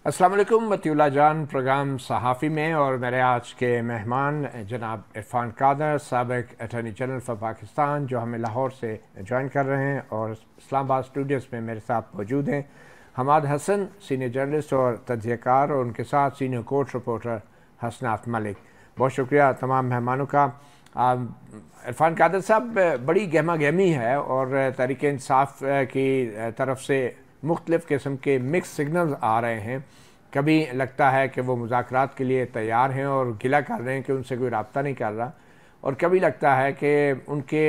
अस्सलाम वालेकुम। मतीउल्लाह जान प्रोग्राम सहाफ़ी में और मेरे आज के मेहमान जनाब इरफान कादर, साबिक़ अटॉर्नी जनरल फ़ॉर पाकिस्तान, जो हमें लाहौर से ज्वाइन कर रहे हैं और इस्लामाबाद स्टूडियोज़ में मेरे साथ मौजूद हैं। हमाद हसन, सीनियर जर्नलिस्ट और तजज़ियाकार, और उनके साथ सीनियर कोर्ट रिपोर्टर हसनात मलिक। बहुत शुक्रिया तमाम मेहमानों का। इरफान कादर साहब, बड़ी गहमा गहमी है और तहरीक इंसाफ की तरफ से मुख्तलिफ़ किस्म के मिक्स सिग्नल्स आ रहे हैं। कभी लगता है कि वो मुज़ाकरात के लिए तैयार हैं और गिला कर रहे हैं कि उनसे कोई रब्ता नहीं कर रहा, और कभी लगता है कि उनके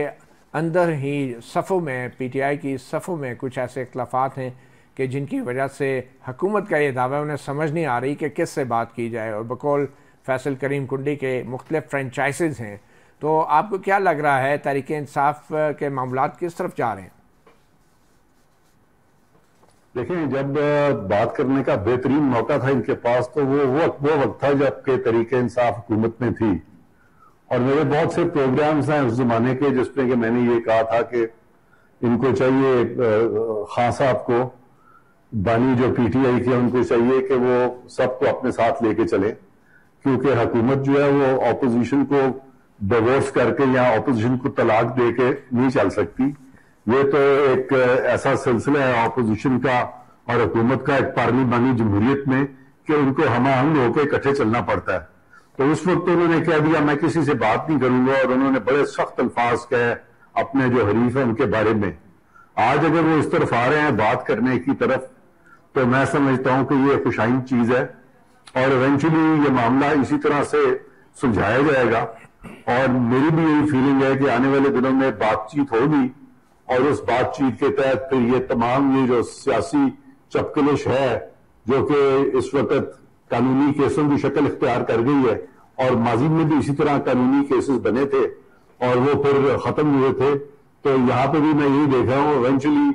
अंदर ही सफ़ों में, PTI की सफ़ों में कुछ ऐसे इख्तलाफात हैं कि जिनकी वजह से हुकूमत का ये दावा उन्हें समझ नहीं आ रही कि किस से बात की जाए। और बकौल फैसल करीम कुंडी के मुख्तलिफ़ फ्रेंचाइज़ हैं। तो आपको क्या लग रहा है, तहरीक इंसाफ के मामलात किस तरफ जा रहे हैं? देखें, जब बात करने का बेहतरीन मौका था इनके पास, तो वो वक्त था जब के तरीके इंसाफ हुकूमत में थी। और मेरे बहुत से प्रोग्राम्स हैं उस जमाने के जिसमें कि मैंने ये कहा था कि इनको चाहिए, खान साहब को, बानी जो PTI की, उनको चाहिए कि वो सबको अपने साथ लेके चले, क्योंकि हुकूमत जो है वो ऑपोजिशन को डिवोर्स करके या ऑपोजिशन को तलाक दे के नहीं चल सकती। ये तो एक ऐसा सिलसिला है ऑपोजिशन का और हुकूमत का, एक पार्लिमानी जमहूरियत में, कि उनको हम होकर इकट्ठे चलना पड़ता है। तो उस वक्त तो उन्होंने कह दिया मैं किसी से बात नहीं करूंगा, और उन्होंने बड़े सख्त अल्फाज कहे अपने जो हरीफ है उनके बारे में। आज अगर वो इस तरफ आ रहे हैं बात करने की तरफ, तो मैं समझता हूं कि ये खुशाइन चीज है और इवेंचुअली ये मामला इसी तरह से सुलझाया जाएगा। और मेरी भी यही फीलिंग है कि आने वाले दिनों में बातचीत होगी, और उस बातचीत के तहत फिर ये तमाम ये जो सियासी चपकलिश है, जो कि इस वक्त कानूनी केसों की शक्ल इख्तियार कर गई है, और माजी में भी इसी तरह कानूनी केसेस बने थे और वो फिर खत्म हुए थे, तो यहां पे भी मैं यही देख रहा हूं इवेंचुअली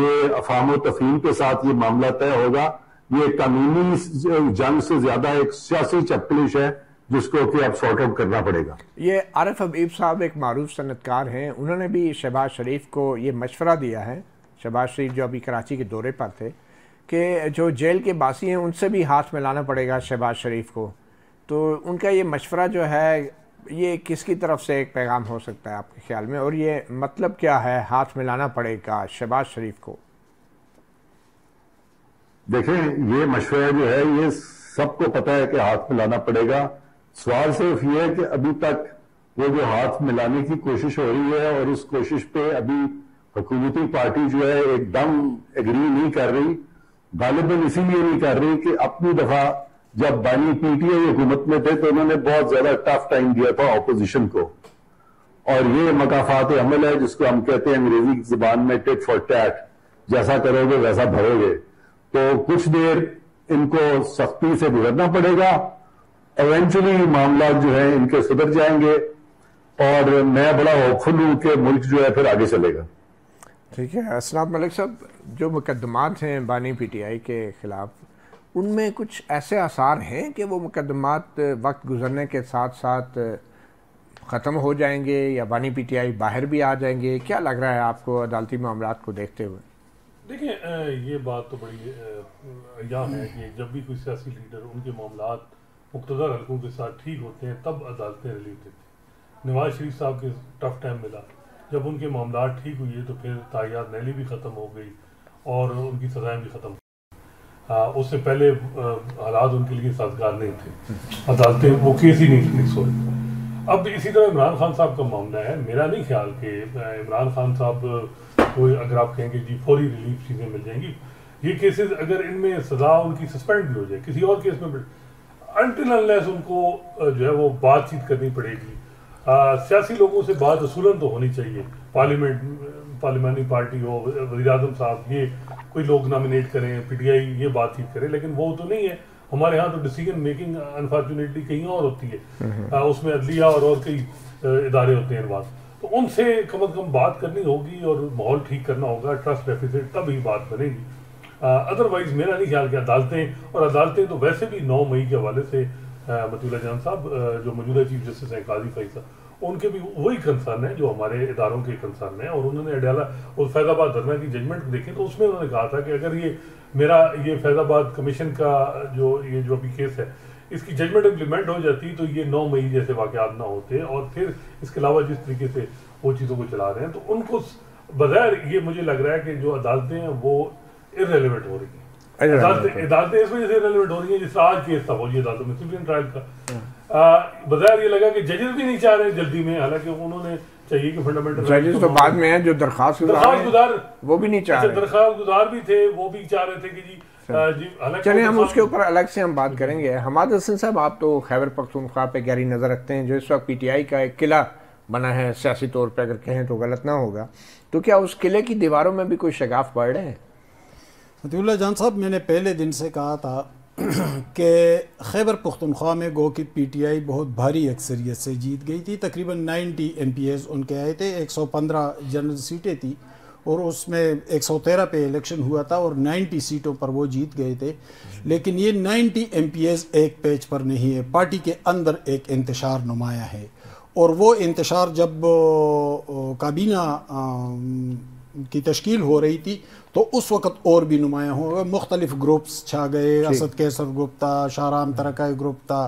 ये अफाम और तफहीम के साथ ये मामला तय होगा। ये कानूनी जंग से ज्यादा एक सियासी चपकलिश है जिसको कि अब सॉर्ट आउट करना पड़ेगा। ये आरिफ हबीब साहब एक मारूफ सनतकार हैं, उन्होंने भी शहबाज शरीफ को ये मशवरा दिया है, शहबाज शरीफ जो अभी कराची के दौरे पर थे, कि जो जेल के बासी हैं उनसे भी हाथ मिलाना पड़ेगा शहबाज शरीफ को। तो उनका ये मशवरा जो है, ये किसकी तरफ से एक पैगाम हो सकता है आपके ख्याल में, और ये मतलब क्या है हाथ मिलाना पड़ेगा शहबाज शरीफ को? देखें, ये मशवरा जो है ये सबको पता है कि हाथ मिलाना पड़ेगा। सवाल सिर्फ ये है कि अभी तक वो जो हाथ मिलाने की कोशिश हो रही है, और उस कोशिश पे अभी हुकूमती पार्टी जो है एकदम एग्री नहीं कर रही। गालिबन इसीलिए नहीं कर रही कि अपनी दफा जब बानी PTI हुकूमत में थे तो उन्होंने बहुत ज्यादा टफ टाइम दिया था ऑपोजिशन को, और ये मकाफात अमल है जिसको हम कहते हैं अंग्रेजी की जुबान में टिट फॉर टैट, जैसा करोगे वैसा भरोगे। तो कुछ देर इनको सख्ती से गुजरना पड़ेगा, इवेंचुअली मामला जो है इनके सुधर जाएंगे, और मैं बड़ा होपफुल हूं कि मुल्क जो है फिर आगे चलेगा। ठीक है हसनात मलिक साहब, जो मुकदमात हैं बानी PTI के ख़िलाफ़, उनमें कुछ ऐसे आसार हैं कि वो मुकदमात वक्त गुजरने के साथ साथ ख़त्म हो जाएंगे या बानी PTI बाहर भी आ जाएंगे? क्या लग रहा है आपको अदालती मामलात को देखते हुए? देखिए, ये बात तो बड़ी यहाँ है कि जब भी कोई सियासी लीडर, उनके मामलात मुक़्तदर हल्कों के साथ ठीक होते हैं तब अदालतें रिलीफ देती हैं। नवाज शरीफ साहब के टफ टाइम मिला, जब उनके मामलात ठीक हुए तो फिर तायात नैली भी ख़त्म हो गई और उनकी सज़ाएँ भी ख़त्म। उससे पहले हालात उनके लिए साजगार नहीं थे, अदालतें वो केस ही नहीं फिक्स हुए। अब इसी तरह इमरान खान साहब का मामला है। मेरा नहीं ख्याल कि इमरान खान साहब को अगर आप कहेंगे जी फौरी रिलीफ चीज़ें मिल जाएंगी, ये केसेस अगर इनमें सज़ा उनकी सस्पेंड भी हो जाए किसी और केस में, अनटिल अनलेस उनको जो है वो बातचीत करनी पड़ेगी। सियासी लोगों से बात असूलन तो होनी चाहिए, पार्लिमानी पार्टी हो, वज़ीर आज़म साहब, ये कोई लोग नॉमिनेट करें, PTI ये बातचीत करे, लेकिन वो तो नहीं है। हमारे यहाँ तो डिसीजन मेकिंग अनफॉर्चुनेटली कहीं और होती है, उसमें अदलिया और कई इदारे होते हैं बात, तो उनसे कम से कम बात करनी होगी और माहौल ठीक करना होगा, ट्रस्ट डेफिसिट, तब ही बात बनेगी। अदरवाइज मेरा नहीं ख्याल कि अदालतें तो वैसे भी 9 मई के हवाले से मतीउल्लाह जान साहब जो मौजूदा चीफ जस्टिस हैं काजी फैसल, उनके भी वही कंसर्न है जो हमारे इदारों के कंसर्न है। और उन्होंने अडयाला और फैजाबाद धरना की जजमेंट देखें तो उसमें उन्होंने कहा था कि अगर ये फैजाबाद कमीशन का जो अभी केस है इसकी जजमेंट इम्प्लीमेंट हो जाती तो ये 9 मई जैसे वाकयात ना होते। और फिर इसके अलावा जिस तरीके से वो चीज़ों को चला रहे हैं तो उनको बगैर ये मुझे लग रहा है कि जो अदालतें हैं वो इररेलेवेंट हो रही हैं। अदालतें इस वजह से इररेलेवेंट हो रही हैं जिस आज केस था फौजी अदालतों में सिविलियन ट्रायल का। बगैर ये लगा कि जजेस भी नहीं चाह रहे जल्दी में, हालांकि उन्होंने चाहिए कि फंडामेंटल जजेस तो बाद में है जो दरखास्त गुजार वो भी नहीं चाह रहे, दरखास्त गुजार भी थे वो भी चाह रहे थे कि जी चलिए हम उसके ऊपर अलग से हम बात करेंगे। हमाद हसन साहब, आप तो खैबर पख्तूनख्वा पे गहरी नज़र रखते हैं, जो इस वक्त पीटीआई का एक किला बना है सियासी तौर पे, अगर कहें तो गलत ना होगा, तो क्या उस किले की दीवारों में भी कोई शगाफ पड़ रहे हैं? अतीउल्लाह जान साहब, मैंने पहले दिन से कहा था कि खैबर पख्तूनख्वा में गो कि पीटीआई बहुत भारी अक्सरियत से जीत गई थी। तकरीबन 90 MPs उनके आए थे, 115 जनरल सीटें थी और उसमें 113 पे इलेक्शन हुआ था और 90 सीटों पर वो जीत गए थे। लेकिन ये 90 MPs एक पेज पर नहीं है, पार्टी के अंदर एक इंतशार नुमाया है। और वो इंतशार जब काबीना की तश्कील हो रही थी तो उस वक़्त और भी नुमाया हुआ, मुख्तलिफ ग्रुप्स छा गए, असद कैसर ग्रुप था, शाहराम तरकाई ग्रुप था,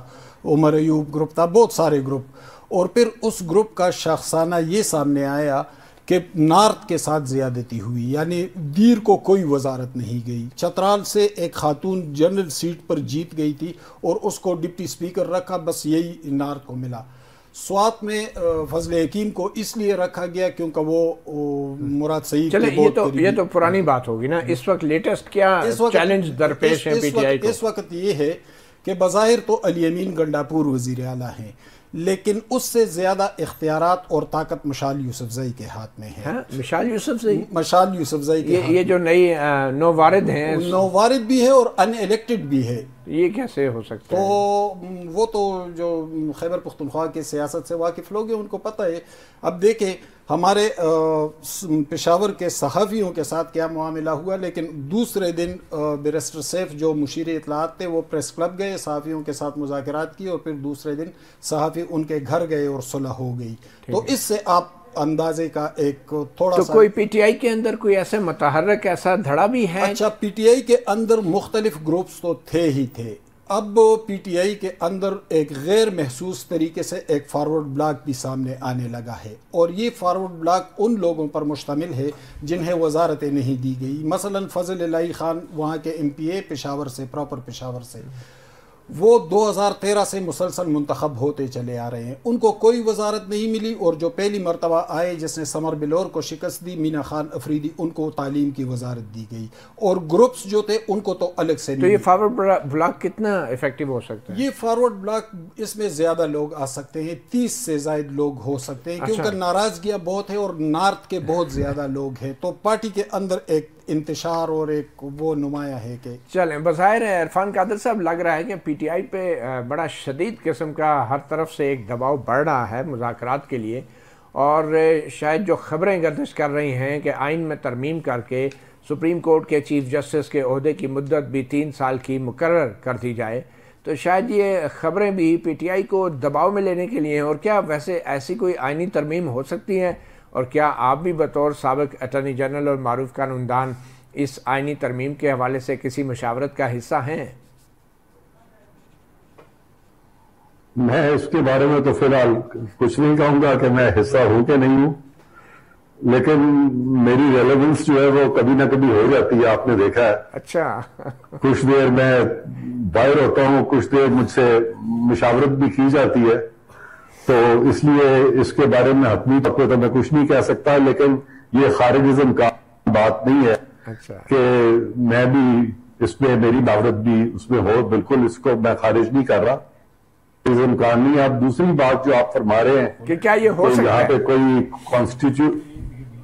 उमर अयूब ग्रुप था, बहुत सारे ग्रुप। और फिर उस ग्रुप का शख्साना ये सामने आया कि नॉर्थ के साथ ज़्यादती हुई, यानी दीर को कोई वजारत नहीं गई। चतराल से एक खातून जनरल सीट पर जीत गई थी और उसको डिप्टी स्पीकर रखा, बस यही नॉर्थ को मिला। स्वात में फजल हकीम को इसलिए रखा गया क्योंकि वो मुराद सईद के बहुत ये तो पुरानी बात होगी ना। इस वक्त लेटेस्ट क्या चैलेंज दरपेश है पीटीआई को? इस वक्त ये है कि बज़ाहिर तो अली अमीन गंडापुर वज़ीर आला हैं, लेकिन उससे ज़्यादा इख्तियारात और ताकत मशाल यूसुफज़ई के हाथ में है। मशाल यूसुफज़ई के ये जो नई नौवारिद हैं, नौवारिद भी है और अनइलेक्टेड भी है, ये कैसे हो सकता है? तो वो तो जो खैबर पख्तूनख्वा की सियासत से वाकिफ़ लोग हैं उनको पता है। अब देखें हमारे पेशावर के सहाफ़ियों के साथ क्या मामला हुआ, लेकिन दूसरे दिन बैरिस्टर सैफ जो मुशीर इत्तलात थे वो प्रेस क्लब गए, सहाफ़ियों के साथ मुज़ाकरात किए और फिर दूसरे दिन सहाफ़ी उनके घर गए और सुलह हो गई। तो इससे आप अंदाजे का एक थोड़ा सा कोई पीटीआई के अंदर कोई ऐसे मुतहर्रिक ऐसा धड़ा भी है? अच्छा, पीटीआई के अंदर मुख्तलिफ ग्रुप्स तो थे ही थे। अब पीटीआई के अंदर एक गैर महसूस तरीके से एक फारवर्ड ब्लॉक भी सामने आने लगा है और ये फारवर्ड ब्लॉक उन लोगों पर मुश्तमिल है जिन्हें वजारतें नहीं दी गई। मसलन फजल इलाही खान वहाँ के MPA पेशावर से, प्रॉपर पेशावर से, वो 2013 से मुसलसल मुंतखब होते चले आ रहे हैं, उनको कोई वजारत नहीं मिली। और जो पहली मरतबा आए जिसने समर बिलोर को शिकस्त दी, मीना खान अफरीदी, उनको तालीम की वजारत दी गई और ग्रुप्स जो थे उनको तो अलग से। तो ये फॉरवर्ड ब्लॉक कितना इफेक्टिव हो सकता है? ये फॉरवर्ड ब्लॉक, इसमें ज्यादा लोग आ सकते हैं, 30 से ज्यादा लोग हो सकते हैं। अच्छा। क्योंकि नाराजगियां बहुत है और नॉर्थ के बहुत ज्यादा लोग हैं, तो पार्टी के अंदर एक इंतशार और एक वो नुमाया है कि चलें। बज़ाहिर इरफान कादर साहब, लग रहा है कि पीटीआई पे बड़ा शदीद किस्म का हर तरफ से एक दबाव बढ़ रहा है मुज़ाकरात के लिए, और शायद जो ख़बरें गर्दिश कर रही हैं कि आइन में तरमीम करके सुप्रीम कोर्ट के चीफ जस्टिस के ओहदे की मुद्दत भी 3 साल की मुकर्रर कर दी जाए, तो शायद ये ख़बरें भी पीटीआई को दबाव में लेने के लिए हैं। और क्या वैसे ऐसी कोई आइनी तरमीम हो सकती है, और क्या आप भी बतौर साबिक अटॉर्नी जनरल और मारूफ कानूनदान इस आइनी तरमीम के हवाले से किसी मशावरत का हिस्सा हैं? मैं इसके बारे में तो फिलहाल कुछ नहीं कहूंगा कि मैं हिस्सा हूं कि नहीं हूं, लेकिन मेरी रेलेवेंस जो है वो कभी ना कभी हो जाती है, आपने देखा है। अच्छा। कुछ देर मैं बाहर होता हूं, कुछ देर मुझसे मशावरत भी की जाती है, तो इसलिए इसके बारे में हतमी तौर पर तो मैं कुछ नहीं कह सकता, लेकिन ये खारिजिज्म का बात नहीं है। अच्छा। कि मैं भी इसमें, मेरी दावत भी उसमें हो, बिल्कुल इसको मैं खारिज नहीं कर रहा, इम्कान नहीं। आप दूसरी बात जो आप फरमा रहे हैं कि क्या ये हो सकता है, यहाँ पे कोई कॉन्स्टिट्यूट,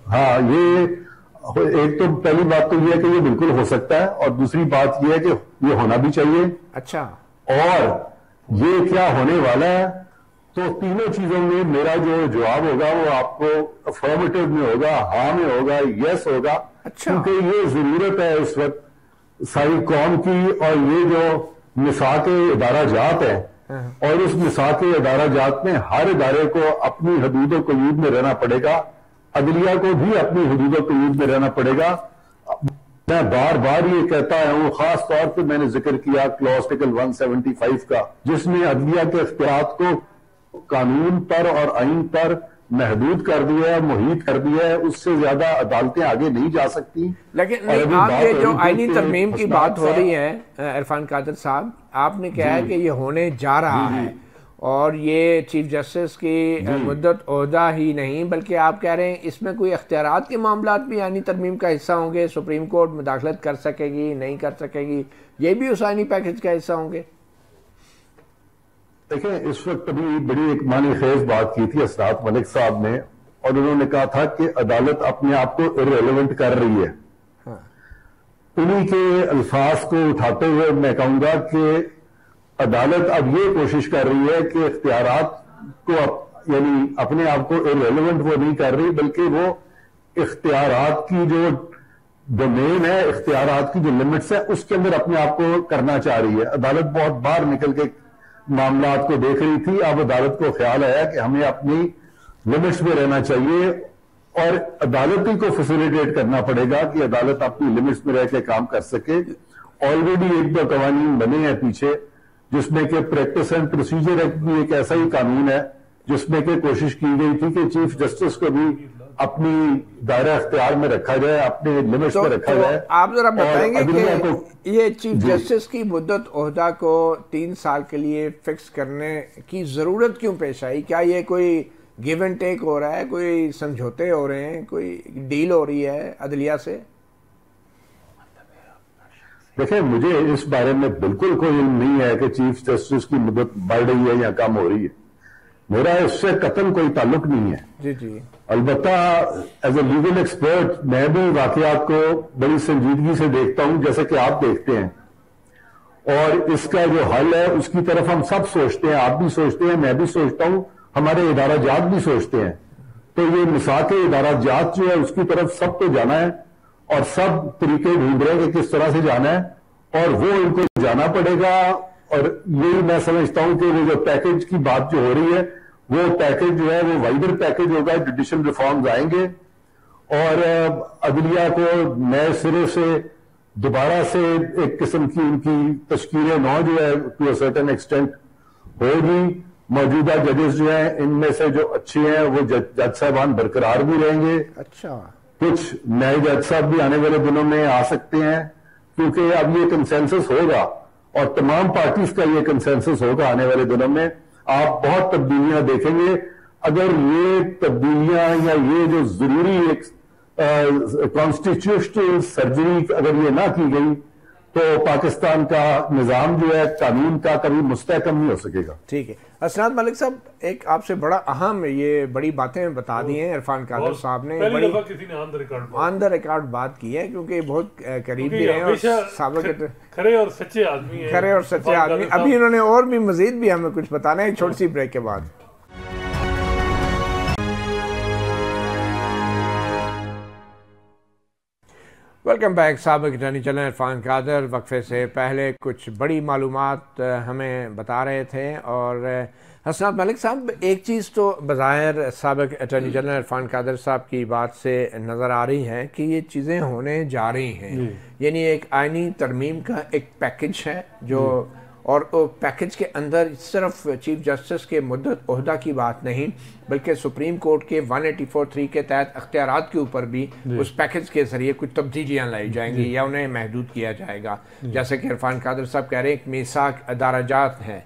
हाँ, ये एक तो पहली बात तो ये है कि ये बिल्कुल हो सकता है, और दूसरी बात ये है कि ये होना भी चाहिए। अच्छा। और ये क्या होने वाला है, तो तीनों चीजों में मेरा जो जवाब होगा वो आपको अफर्मेटिव में होगा, हाँ में होगा, यस होगा। अच्छा। क्योंकि ये जरूरत है इस वक्त सारी कौम की, और ये जो मिसाक इदारा जात है और उस मिसाक इदारा जात में हर इदारे को अपनी हदूद और कयूद में रहना पड़ेगा, अदलिया को भी अपनी हदूद और कयूद में रहना पड़ेगा। मैं बार बार ये कहता हूं, खास तौर पे मैंने जिक्र किया क्लॉज आर्टिकल 175 का, जिसमें अदलिया के इख्तियारात को कानून पर और आइन पर महदूद कर दिया है, मुहीत कर दिया है, उससे ज्यादा अदालतें आगे नहीं जा सकती। लेकिन आप ये जो आईनी तरमीम की बात हो रही है इरफान कादर साहब, आपने कहा है कि ये होने जा रहा है और ये चीफ जस्टिस की मुद्दत ओहदा ही नहीं बल्कि आप कह रहे हैं इसमें कोई इख्तियारात के मामलात भी आईनी तरमीम का हिस्सा होंगे, सुप्रीम कोर्ट मुदाखलत कर सकेगी नहीं कर सकेगी, ये भी उस आईनी पैकेज का हिस्सा होंगे। देखें, इस वक्त अभी बड़ी एक मानी खेज बात की थी असरात मलिक साहब ने, और उन्होंने कहा था कि अदालत अपने आप को इररेलेवेंट कर रही है। उन्हीं के अल्फाज को उठाते हुए मैं कहूंगा कि अदालत अब ये कोशिश कर रही है कि इख्तियारात को यानी अपने आप को इररेलेवेंट वो नहीं कर रही, बल्कि वो इख्तियारात की जो डोमेन है, इख्तियारात की जो लिमिट्स है, उसके अंदर अपने आप को करना चाह रही है। अदालत बहुत बार निकल के मामलात को देख रही थी, अब अदालत को ख्याल आया कि हमें अपनी लिमिट्स में रहना चाहिए और अदालत ही को फैसिलिटेट करना पड़ेगा कि अदालत अपनी लिमिट्स में रह के काम कर सके। ऑलरेडी एक दो कवानीन बने हैं पीछे, जिसमें कि प्रैक्टिस एंड प्रोसीजर एक्ट भी एक ऐसा ही कानून है जिसमें कि कोशिश की गई थी कि चीफ जस्टिस को भी अपनी दायरा इख्तियार में रखा जाए, अपने लिमिट्स में रखा जाए। आप जरा बताएंगे कि ये चीफ जस्टिस की मुद्दत ओहदा को 3 साल के लिए फिक्स करने की जरूरत क्यों पेश आई? क्या ये कोई गिव एंड टेक हो रहा है, कोई समझौते हो रहे हैं, कोई डील हो रही है अदलिया से? देखिए, मुझे इस बारे में बिल्कुल कोई इल्म नहीं है कि चीफ जस्टिस की मुद्दत बढ़ रही है या कम हो रही है। मेरा इससे कतई कोई ताल्लुक नहीं है। जी जी। अलबत्ता एज ए लीगल एक्सपर्ट मैं भी वाकयात को बड़ी संजीदगी से देखता हूं, जैसे कि आप देखते हैं, और इसका जो हल है उसकी तरफ हम सब सोचते हैं। आप भी सोचते हैं, मैं भी सोचता हूं, हमारे इदारा जात भी सोचते हैं। तो ये मिसाक इदारा जात जो है उसकी तरफ सब को जाना है और सब तरीके ढूंढ रहे हैं कि किस तरह से जाना है, और वो इनको जाना पड़ेगा। और यही मैं समझता हूं कि वो जो पैकेज की बात जो हो रही है, वो पैकेज जो है वो वाइडर पैकेज होगा, जुडिशल रिफॉर्म्स आएंगे और अदलिया को नए सिरे से दोबारा से एक किस्म की उनकी तश्कील नौ जो है टू अ सर्टेन एक्सटेंट होगी। मौजूदा जजेस जो हैं इनमें से जो अच्छे हैं वो जज साहबान बरकरार भी रहेंगे। अच्छा, कुछ नए जज साहब भी आने वाले दिनों में आ सकते हैं, क्योंकि अब ये कंसेंसस होगा और तमाम पार्टीज का ये कंसेंसस होगा आने वाले दिनों में। आप बहुत तब्दीलियां देखेंगे। अगर ये तब्दीलियां या ये जो जरूरी एक कॉन्स्टिट्यूशनल सर्जरी अगर ये ना की गई तो पाकिस्तान का निजाम जो है कानून का कभी मुस्तहकम नहीं हो सकेगा। ठीक है। असरात मलिक साहब, एक आपसे बड़ा अहम ये बड़ी बातें बता दी हैं इरफान कादर साहब ने, बड़ी किसी ने ऑन द रिकॉर्ड बात की है, क्योंकि बहुत करीब भी रहे और साबिक खरे और सच्चे आदमी हैं। खरे और सच्चे आदमी। अभी इन्होंने और भी मजीद भी हमें कुछ बताना है, छोटी सी ब्रेक के बाद। Welcome back. साबिक अटॉर्नी जनरल इरफान कादर वक्फे से पहले कुछ बड़ी मालूमात हमें बता रहे थे। और हसनात मलिक साहब, एक चीज़ तो बज़ाहिर साबिक अटॉर्नी जनरल इरफान कादर साहब की बात से नज़र आ रही है कि ये चीज़ें होने जा रही हैं, यानी एक आइनी तरमीम का एक पैकेज है जो, और पैकेज के अंदर सिर्फ चीफ जस्टिस के मुद्दत ओहदा की बात नहीं बल्कि सुप्रीम कोर्ट के 184(3) के तहत अख्तियारात के ऊपर भी उस पैकेज के जरिए कुछ तब्दीलियाँ लाई जाएंगी या उन्हें महदूद किया जाएगा। जैसे कि इरफान कादर साहब कह रहे हैं एक मिसाक अदाराजात है।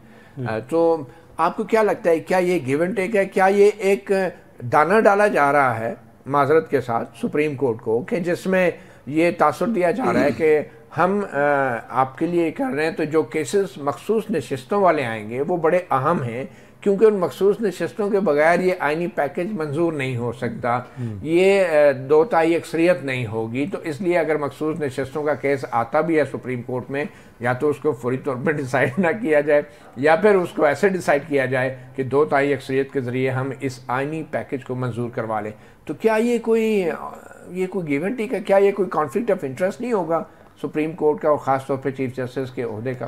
तो आपको क्या लगता है, क्या ये गिव एंड टेक है? क्या ये एक दाना डाला जा रहा है माजरत के साथ सुप्रीम कोर्ट को, कि जिसमें ये तासुर दिया जा रहा है कि हम आपके लिए कर रहे हैं, तो जो केसेस मखसूस नशिस्तों वाले आएंगे वो बड़े अहम हैं, क्योंकि उन मखसूस नशिस्तों के बगैर ये आइनी पैकेज मंजूर नहीं हो सकता, ये 2/3 अक्सरियत नहीं होगी। तो इसलिए अगर मखसूस नशिस्तों का केस आता भी है सुप्रीम कोर्ट में, या तो उसको फौरी तौर पर डिसाइड ना किया जाए या फिर उसको ऐसे डिसाइड किया जाए कि 2/3 अक्सरियत के ज़रिए हम इस आइनी पैकेज को मंजूर करवा लें। तो क्या ये कोई गिव एंड टेक है? क्या ये कोई कॉन्फ्लिक्ट ऑफ इंटरेस्ट नहीं होगा सुप्रीम कोर्ट का और ख़ास तौर पर चीफ जस्टिस के ओहदे का?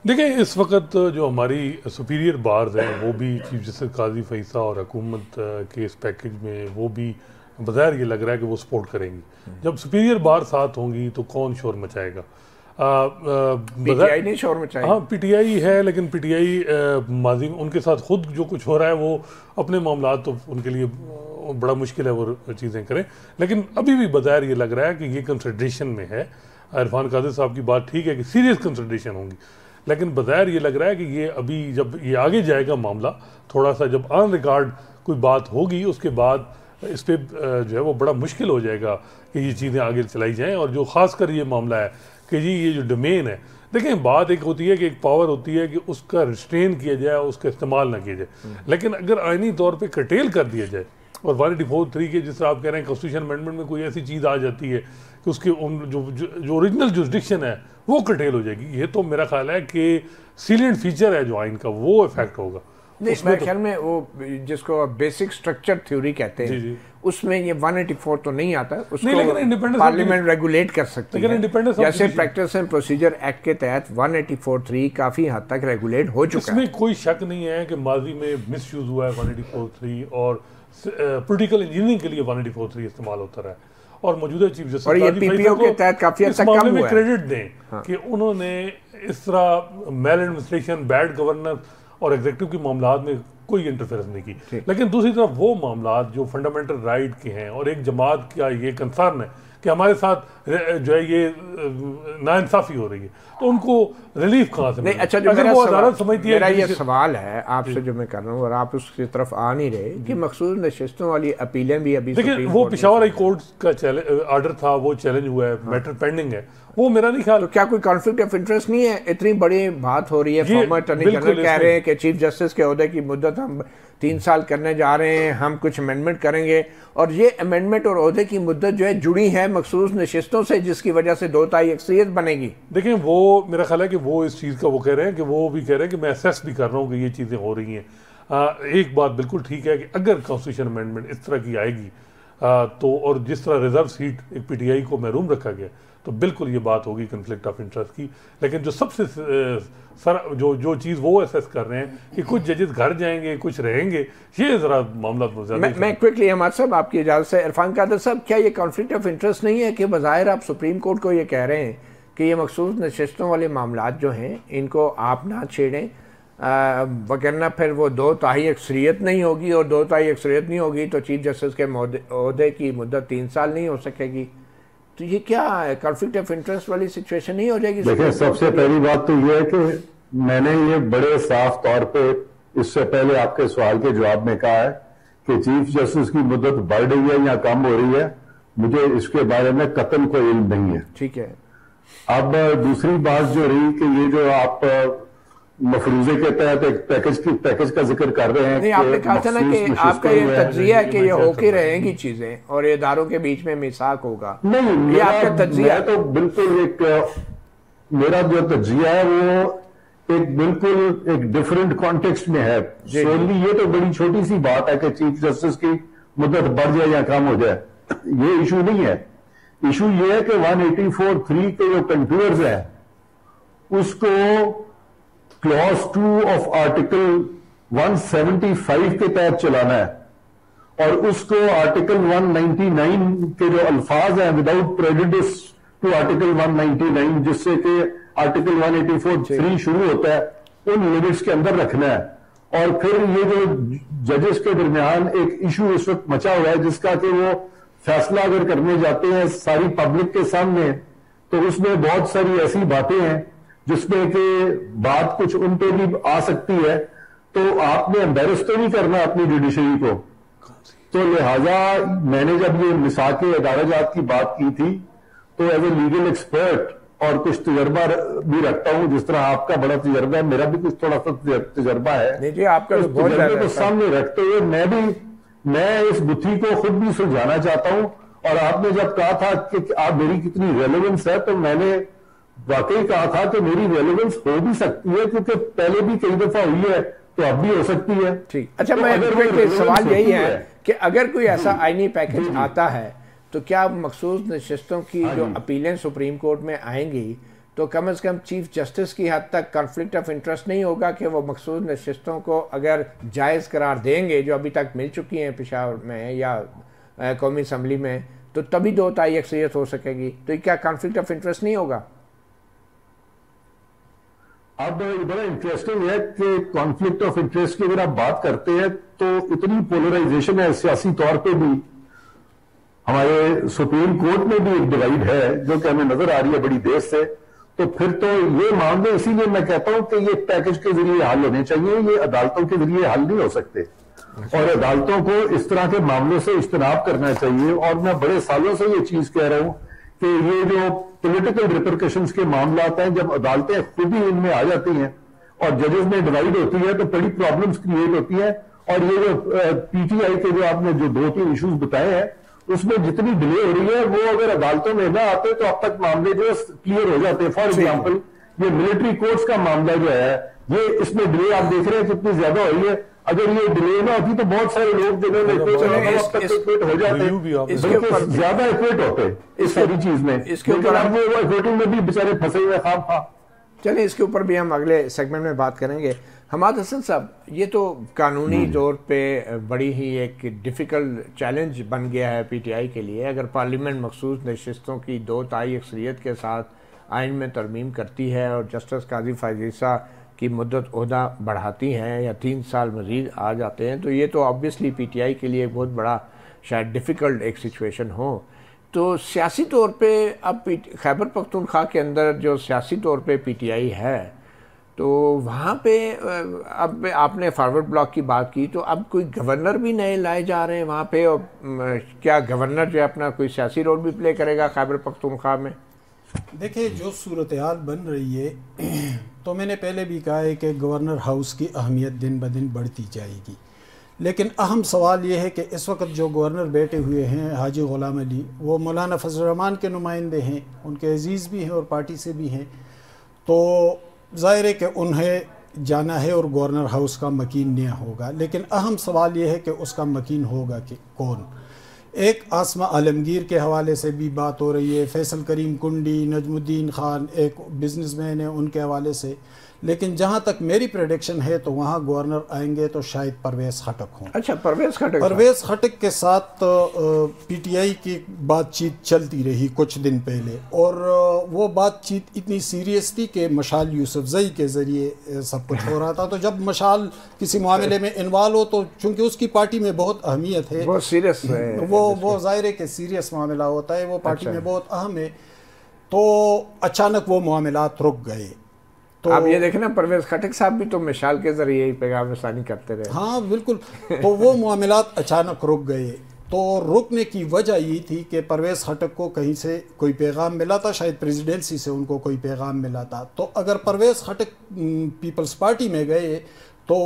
देखिए, इस वक्त जो हमारी सुपीरियर बार्स हैं वो भी चीफ जस्टिस काजी फैसा और हुकूमत के इस पैकेज में वो भी बज़ाहिर ये लग रहा है कि वो सपोर्ट करेंगी। जब सुपीरियर बार साथ होंगी तो कौन शोर मचाएगा? पीटीआई नहीं शोर मचाएगी। हाँ, पीटीआई है, लेकिन पीटीआई माजी में उनके साथ खुद जो कुछ हो रहा है वो अपने मामला तो उनके लिए बड़ा मुश्किल है वो चीज़ें करें। लेकिन अभी भी बज़ाहिर ये लग रहा है कि ये कंसिडरेशन में है। इरफान कादिर साहब की बात ठीक है कि सीरियस कंसिडरेशन होंगी, लेकिन बज़ाहिर ये लग रहा है कि ये अभी जब ये आगे जाएगा मामला, थोड़ा सा जब ऑन रिकॉर्ड कोई बात होगी उसके बाद इस पर जो है वो बड़ा मुश्किल हो जाएगा कि ये चीज़ें आगे चलाई जाएं। और जो ख़ासकर ये मामला है कि जी ये जो डोमेन है, देखें बात एक होती है कि एक पावर होती है कि उसका रिस्ट्रेन किया जाए, उसका इस्तेमाल ना किया जाए, लेकिन अगर आइनी तौर पे कर्टेल कर दिया जाए और 184(3) के जिस तरह आप कह रहे हैं कॉन्स्टिट्यूशन अमेंडमेंट में कोई ऐसी चीज़ आ जाती है कि उसकी जो ओरिजिनल जुरिस्डिक्शन है वो कर्टेल हो जाएगी, ये तो मेरा ख्याल है कि सीलियंट फीचर है जो आइन का वो इफेक्ट होगा। नहीं, मेरे ख्याल में वो जिसको बेसिक स्ट्रक्चर थ्योरी कहते हैं जी। उसमें ये 184 तो नहीं आता, उसको इंडिपेंडेंस पार्लियामेंट रेगुलेट कर सकती है। इंडिपेंडेंस जैसे प्रैक्टिस एंड प्रोसीजर एक्ट के तहत 184(3) काफी हद तक रेगुलेट हो चुका है। इसमें कोई शक नहीं है कि माजी में मिसयूज हुआ है 184(3) और पॉलिटिकल इंजीनियरिंग के लिए 184(3) इस्तेमाल होता रहा है। और मौजूदा चीफ जस्टिस और ये पीपीओ के तहत काफी हद तक कम हुआ है। क्रेडिट दें कि उन्होंने इस तरह मेल एडमिनिस्ट्रेशन, बैड गवर्नेंस और एग्जीक्यूटिव के मामलात में कोई इंटरफेरेंस नहीं की। लेकिन दूसरी तरफ वो मामलात जो फंडामेंटल राइट के हैं और एक जमात का ये कंसर्न है कि हमारे साथ जो है ये नाइंसाफी हो रही है, तो उनको रिलीफ कहाँ से? नहीं, अच्छा, जो मेरा ये सवाल है आपसे जो मैं कर रहा हूँ और आप उसकी तरफ आ नहीं रहे कि मखसूस नशिस्तों वाली अपीलें भी अभी देखिए, वो पेशावर हाई कोर्ट का ऑर्डर था, वो चैलेंज हुआ है, मैटर पेंडिंग है, वो मेरा नहीं ख्याल। तो क्या कोई कॉन्फ्लिक्ट ऑफ इंटरेस्ट नहीं है? इतनी बड़ी बात हो रही है, फॉर्मर अटॉर्नी जनरल कह रहे हैं कि चीफ जस्टिस के ओहदे की मुद्दत हम 3 साल करने जा रहे हैं, हम कुछ अमेंडमेंट करेंगे, और ये अमेंडमेंट और ओहदे की मुद्दत जो है जुड़ी है मखसूस नशिस्तों से, जिसकी वजह से 2/3 अक्सरियत बनेगी। देखिए, वो मेरा ख्याल है कि वो इस चीज़ का वो कह रहे हैं कि वो भी कह रहे हैं कि मैं असेस भी कर रहा हूँ कि ये चीज़ें हो रही हैं। एक बात बिल्कुल ठीक है कि अगर कॉन्स्टिट्यूशन अमेंडमेंट इस तरह की आएगी तो, और जिस तरह रिजर्व सीट एक पीटीआई को महरूम रखा गया, तो बिल्कुल ये बात होगी कन्फ्लिक्ट ऑफ इंटरेस्ट की। लेकिन जो सबसे जो चीज़ वो असेस कर रहे हैं कि कुछ जजेस घर जाएंगे, कुछ रहेंगे, ये ज़रा मामला मैं क्विकली अहमद साहब आपकी इजाज़त से, इरफान कादिर साहब, क्या ये कॉन्फ्लिक्ट ऑफ इंटरेस्ट नहीं है कि बज़ाहिर आप सुप्रीम कोर्ट को ये कह रहे हैं कि ये मखसूस नशिस्तों वाले मामलात जो हैं इनको आप ना छेड़ें, वगरना फिर वो 2/3 अक्सरियत नहीं होगी, और 2/3 अक्सरियत नहीं होगी तो चीफ जस्टिस के ओहदे की मुद्दत 3 साल नहीं हो सकेगी? तो ये क्या कॉन्फ्लिक्ट ऑफ इंटरेस्ट वाली सिचुएशन नहीं हो जाएगी? देखिए, सबसे पहली बात तो ये है कि मैंने ये बड़े साफ तौर पे इससे पहले आपके सवाल के जवाब में कहा है कि चीफ जस्टिस की मुद्दत बढ़ रही है या कम हो रही है, मुझे इसके बारे में कतई कोई इल्म नहीं है। ठीक है। अब दूसरी बात जो रही कि ये जो आप मफरूजे के तहत एक पैकेज का जिक्र कर रहे हैं। नहीं, आपने कहा था ना कि आपका ये तज्जिया है कि ये होके रहेंगी चीजें और ये इदारों के बीच में मिसाक होगा। नहीं, ये आपका तज्जिया है? तो बिल्कुल मेरा जो तज्जिया है वो एक बिल्कुल एक डिफरेंट कॉन्टेक्स्ट में है। सोनली ये तो बड़ी छोटी सी बात है कि चीफ जस्टिस की मुद्दत बढ़ जाए या कम हो जाए, ये इशू नहीं है। इशू ये है कि 184(3) के जो कंटूर्स हैं उसको क्लॉज 2 ऑफ आर्टिकल 175 के तहत चलाना है और उसको आर्टिकल 199 के जो अल्फाज हैं विदाउट प्रेजुडिस टू आर्टिकल 199, जिससे कि आर्टिकल 184(3) शुरू होता है, उन लिमिट्स के अंदर रखना है। और फिर ये जो जजेस के दरमियान एक इशू इस वक्त मचा हुआ है जिसका कि वो फैसला अगर करने जाते हैं सारी पब्लिक के सामने, तो उसमें बहुत सारी ऐसी बातें हैं जिसमें कि बात कुछ उन पे भी आ सकती है, तो आपने एम्बेरस तो नहीं करना अपनी जुडिशरी को। तो लिहाजा मैंने जब ये मिसाक अदालत की बात की थी तो एज ए लीगल एक्सपर्ट और कुछ तजर्बा भी रखता हूं, जिस तरह आपका बड़ा तजर्बा है, मेरा भी कुछ थोड़ा सा तजर्बा है। नहीं जी, आपका उस तजर्बे को सामने रखते हुए मैं इस गुत्थी को खुद भी सुलझाना चाहता हूं। और आपने जब कहा था कि आप मेरी कितनी रेलेवेंस है, तो मैंने वाकई कहा था कि मेरी रेलेवेंस हो भी सकती है, क्योंकि पहले भी कई दफा हुई है तो अब भी हो सकती है। ठीक, अच्छा, तो मैं सवाल यही है कि अगर कोई ऐसा आईनी पैकेज आता है तो क्या मखसूस नशिस्तों की जो अपीलें सुप्रीम कोर्ट में आएंगी तो कम से कम चीफ जस्टिस की हद तक कॉन्फ्लिक्ट ऑफ इंटरेस्ट नहीं होगा कि वो मखसूस नशिस्तों को अगर जायज़ करार देंगे जो अभी तक मिल चुकी हैं पेशावर में या कौमी असम्बली में, तो तभी 2 तिहाई अक्सरियत हो सकेगी। तो क्या कॉन्फ्लिक्ट ऑफ इंटरेस्ट नहीं होगा? अब बड़ा इंटरेस्टिंग है कि कॉन्फ्लिक्ट ऑफ इंटरेस्ट की अगर आप बात करते हैं तो इतनी पोलराइजेशन है सियासी तौर पे भी, हमारे सुप्रीम कोर्ट में भी एक डिवाइड है जो कि हमें नजर आ रही है बड़ी देर से। तो फिर तो ये मामले, इसीलिए मैं कहता हूं कि ये पैकेज के जरिए हल होने चाहिए, ये अदालतों के जरिए हल नहीं हो सकते और अदालतों को इस तरह के मामलों से इज्तनाब करना चाहिए। और मैं बड़े सालों से ये चीज कह रहा हूं कि ये जो पॉलिटिकल रिपरकशंस के मामला हैं, जब अदालतें खुद ही इनमें आ जाती हैं और जजेस में डिवाइड होती है तो बड़ी प्रॉब्लम्स क्रिएट होती हैं। और ये जो पीटीआई के जो आपने जो 2-3 इश्यूज बताए हैं उसमें जितनी डिले हो रही है वो अगर अदालतों में ना आते तो अब तक मामले जो क्लियर हो जाते हैं। फॉर एग्जाम्पल ये मिलिट्री कोर्ट्स का मामला जो है, ये इसमें डिले आप देख रहे हैं कितनी ज्यादा हो रही है। अगर ये डिले ना होती तो बहुत सारे लोग जिन्होंने हो जाते ज्यादा इक्वेट होते इस सारी चीज में। इसके ऊपर वो इक्वेटिंग में भी बेचारे फंसे हुए खाम खा। चलिए इसके ऊपर भी हम अगले सेगमेंट में बात करेंगे। हमाद हसन साहब, ये तो कानूनी तौर पे बड़ी ही एक डिफ़िकल्ट चैलेंज बन गया है पीटीआई के लिए। अगर पार्लियामेंट मखसूस नशिस्तों की 2 तिहाई अक्सरियत के साथ आइन में तरमीम करती है और जस्टिस काजी फायज़ ईसा की मुद्दत ओहदा बढ़ाती हैं या 3 साल मज़ीद आ जाते हैं, तो ये तो ऑब्वियसली पीटीआई के लिए बहुत बड़ा शायद डिफ़िकल्ट एक सिचुएशन हो। तो सियासी तौर पे अब खैबर पख्तूनख्वा के अंदर जो सियासी तौर पे पीटीआई है, तो वहाँ पे अब आपने फॉरवर्ड ब्लॉक की बात की, तो अब कोई गवर्नर भी नए लाए जा रहे हैं वहाँ पे, और क्या गवर्नर जो है अपना कोई सियासी रोल भी प्ले करेगा खैबर पख्तूनख्वा में? देखिए, जो सूरत हाल बन रही है तो मैंने पहले भी कहा है कि गवर्नर हाउस की अहमियत दिन ब दिन बढ़ती जाएगी, लेकिन अहम सवाल ये है कि इस वक्त जो गवर्नर बैठे हुए हैं हाजी ग़ुलाम अली, वो मौलाना फजल रहमान के नुमाइंदे हैं, उनके अजीज़ भी हैं और पार्टी से भी हैं। तो ज़ाहिर है कि उन्हें जाना है और गवर्नर हाउस का मकीन नया होगा, लेकिन अहम सवाल ये है कि उसका मकीन होगा कि कौन। एक आसमा आलमगीर के हवाले से भी बात हो रही है, फैसल करीम कुंडी, नजमुद्दीन खान एक बिजनेसमैन है, उनके हवाले से। लेकिन जहाँ तक मेरी प्रेडिक्शन है तो वहाँ गवर्नर आएंगे तो शायद परवेज़ खटक हों। अच्छा, परवेज़ खटक के साथ पीटीआई की बातचीत चलती रही कुछ दिन पहले, और वो बातचीत इतनी सीरियस थी कि मशाल यूसुफजई के ज़रिए सब कुछ हो रहा था। तो जब मशाल किसी मामले में इन्वॉल्व हो तो चूँकि उसकी पार्टी में बहुत अहमियत है, बहुत सीरियस है, वो ज़ाहिर है कि सीरियस मामला होता है, वो पार्टी में बहुत अहम है। तो अचानक वो मामलात रुक गए। तो आप ये देखें ना, परवेज़ खटक साहब भी तो मिसाल के ज़रिए ही पैगाम रसानी करते रहे। हाँ बिल्कुल। तो वो मामलात अचानक रुक गए। तो रुकने की वजह ये थी कि परवेज़ खटक को कहीं से कोई पैगाम मिला था, शायद प्रेसिडेंसी से उनको कोई पैगाम मिला था। तो अगर परवेज़ खटक पीपल्स पार्टी में गए तो